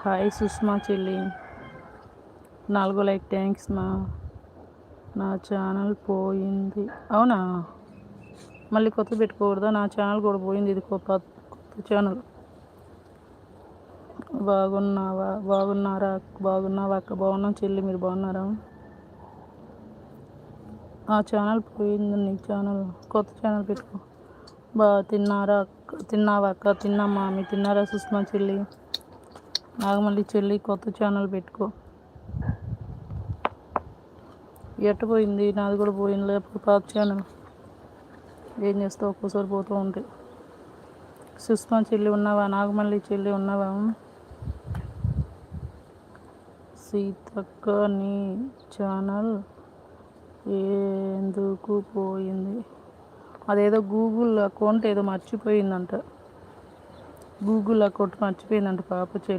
Hi Sushma చెల్లి, 4 like thanks నా channel పోయింది. అవునా, మళ్ళీ కొత్త పెట్టుకోకూడదా? నా ఛానల్ కూడా పోయింది. ఇది కొత్త ఛానల్. బాగున్నావా అక్క? బాగున్నాం చెల్లి, మీరు బాగున్నారా? ఆ ఛానల్ పోయింది, నీ ఛానల్ కొత్త ఛానల్ పెట్టుకో. తిన్నావా అక్క? తిన్నామా. మీరు తిన్నారా సుష్మా చెల్లి? నాగమల్లి చెల్లి, కొత్త ఛానల్ పెట్టుకో. ఎట్ట పోయింది? నాది కూడా పోయింది. లేకపోతే పాత ఛానల్. ఏం చేస్తావు, ఒక్కోసారి పోతూ ఉంటాయి. సుష్మా చెల్లి ఉన్నావా? నాగమల్లి చెల్లి ఉన్నావా? సీతక్క, నీ ఛానల్ ఎందుకు పోయింది? అదేదో గూగుల్ అకౌంట్ ఏదో మర్చిపోయిందంట. పాప చెల్లి.